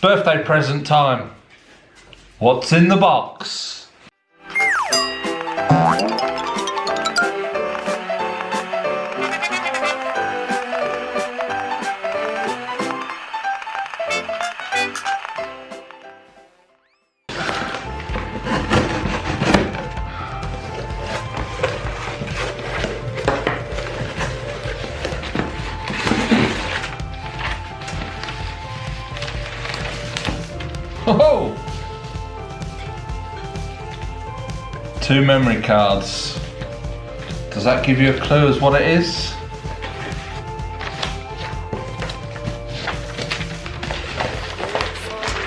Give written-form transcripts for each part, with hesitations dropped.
Birthday present time. What's in the box? Oh! 2 memory cards. Does that give you a clue as what it is?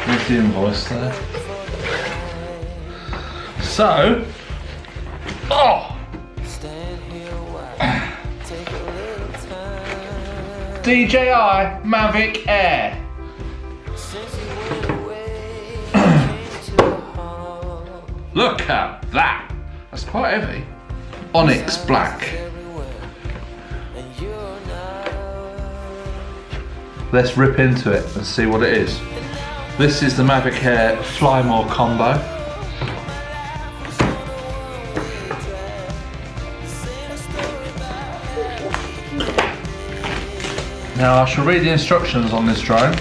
With the invoice there. So, DJI Mavic Air. Look at that! That's quite heavy. Onyx black. Let's rip into it and see what it is. This is the Mavic Air Fly More combo. Now I shall read the instructions on this drone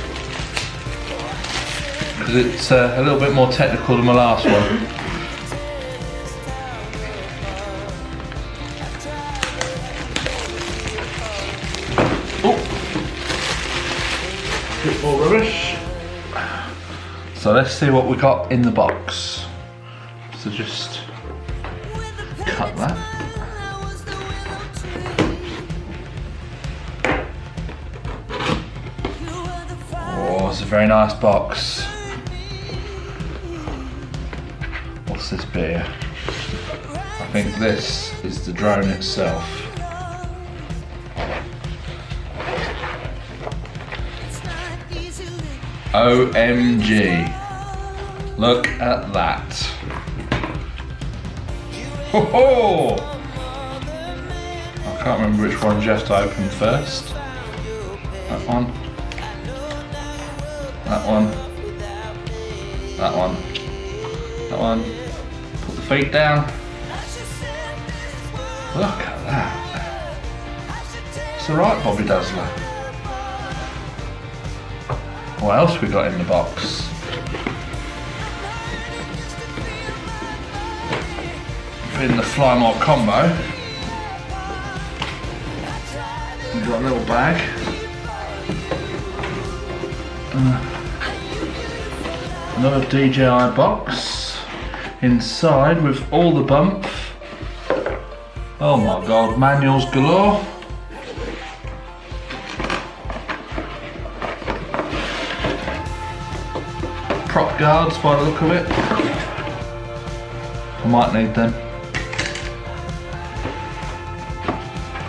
because it's a little bit more technical than my last one. Bit more rubbish. So let's see what we got in the box. So just cut that. Oh, it's a very nice box. What's this bit here? I think this is the drone itself. OMG, look at that. Ho ho! I can't remember which one just opened first. That one. That one. That one. That one. Put the feet down. Look at that. It's alright, Bobby Dazzler. What else we got in the box? In the Fly More combo, we've got a little bag. Another DJI box inside with all the bump. Oh my god, manuals galore. Prop guards by the look of it. I might need them.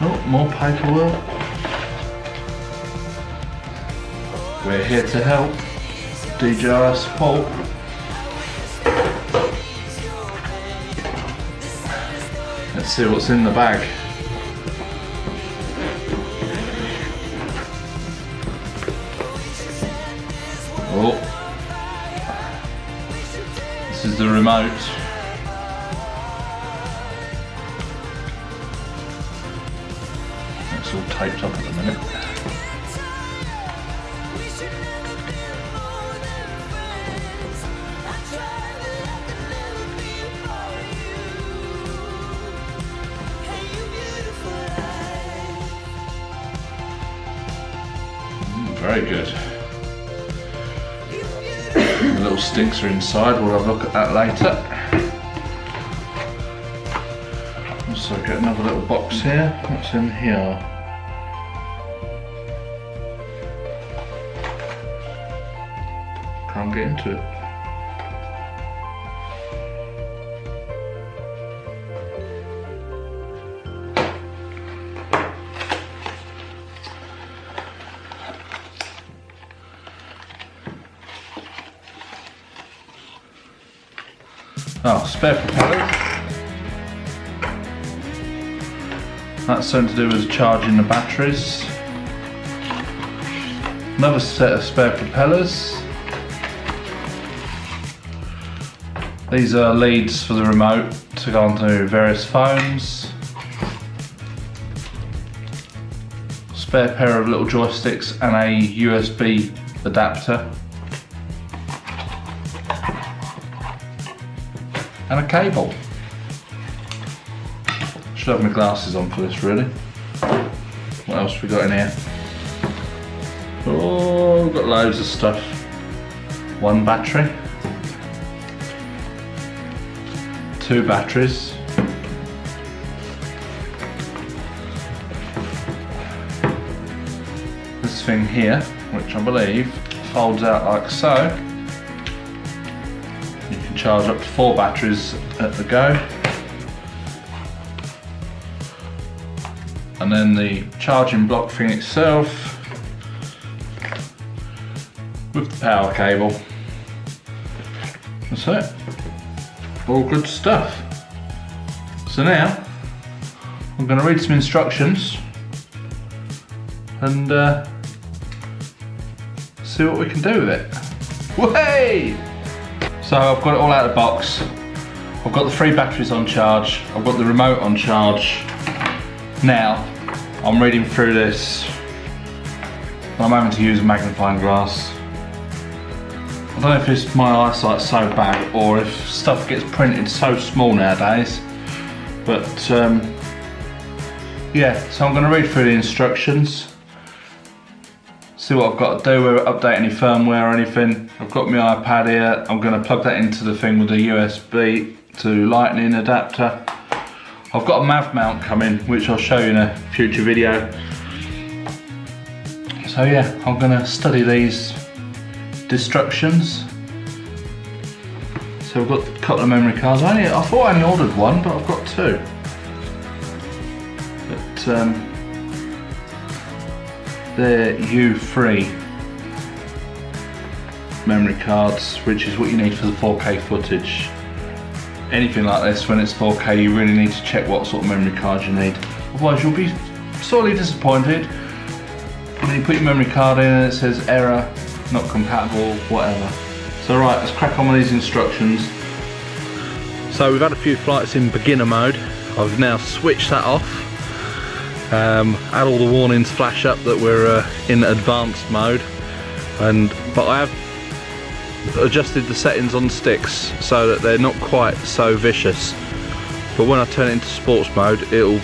Oh, more paperwork. We're here to help. DJI support. Let's see what's in the bag. Oh. This is the remote. It's all taped up at the minute. Very good. The little sticks are inside, we'll have a look at that later. Also get another little box here. What's in here? Can't get into it. Oh, spare propellers. That's something to do with charging the batteries. Another set of spare propellers. These are leads for the remote to go onto various phones. Spare pair of little joysticks and a USB adapter. And a cable. Should have my glasses on for this really. What else have we got in here? Oh, we've got loads of stuff. One battery. 2 batteries. This thing here, which I believe folds out like so. You can charge up to 4 batteries at the go. And then the charging block thing itself with the power cable. That's it. All good stuff. So now I'm going to read some instructions and see what we can do with it. Way! So I've got it all out of the box. I've got the 3 batteries on charge. I've got the remote on charge. Now I'm reading through this. I'm having to use a magnifying glass. I don't know if it's my eyesight's so bad or if stuff gets printed so small nowadays, but yeah, so I'm going to read through the instructions, see what I've got to do, whether update any firmware or anything. I've got my iPad here. I'm going to plug that into the thing with a USB to lightning adapter. I've got a Mav mount coming, which I'll show you in a future video. So yeah, I'm going to study these instructions. So we've got a couple of memory cards. I thought I only ordered 1, but I've got 2. But they're U3 memory cards, which is what you need for the 4K footage. Anything like this, when it's 4K, you really need to check what sort of memory card you need. Otherwise you'll be sorely disappointed when you put your memory card in and it says error, not compatible, whatever. So right, let's crack on with these instructions. So we've had a few flights in beginner mode. I've now switched that off. Had all the warnings flash up that we're in advanced mode, but I have adjusted the settings on sticks so that they're not quite so vicious. But when I turn it into sports mode, it'll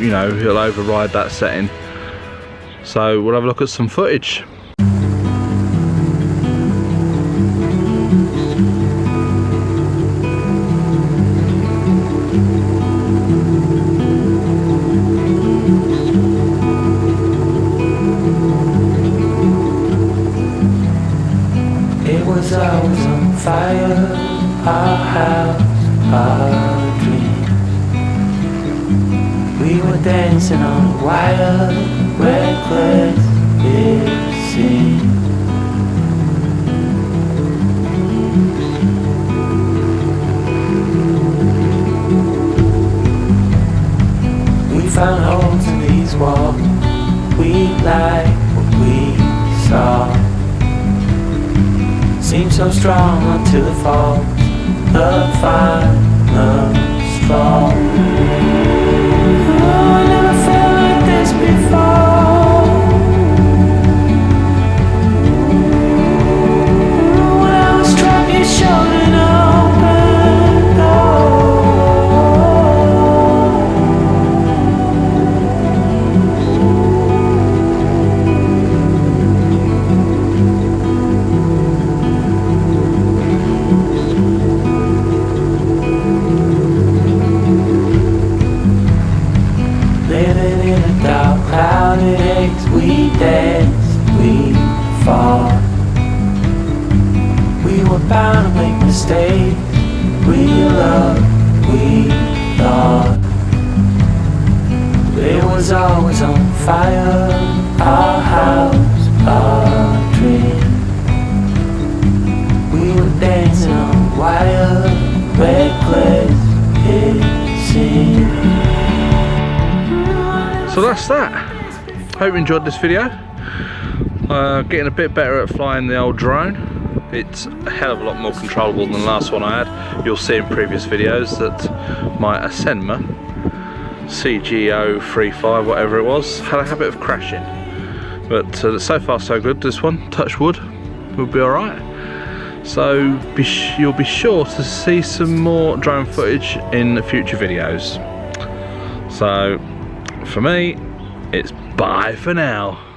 override that setting. So we'll have a look at some footage. It was always on fire, our house, our dreams. We were dancing on a wire, reckless it seemed. We found holes in these walls, we like what we saw. Seemed so strong until it falls, the final straw. Oh, I never felt like this before. When I was struck, you showed an open door. Living in a dark, clouded haze, we dance, we fall. We were bound to make mistakes, we loved, we thought. It was always on fire, our house, our dream. We were dancing on wire, reckless it seemed. So that's that. Hope you enjoyed this video. Getting a bit better at flying the old drone. It's a hell of a lot more controllable than the last one I had. You'll see in previous videos that my Asenma CG035, whatever it was, had a habit of crashing. But so far so good. This one, touch wood, will be alright. So you'll be sure to see some more drone footage in future videos. So for me, it's bye for now.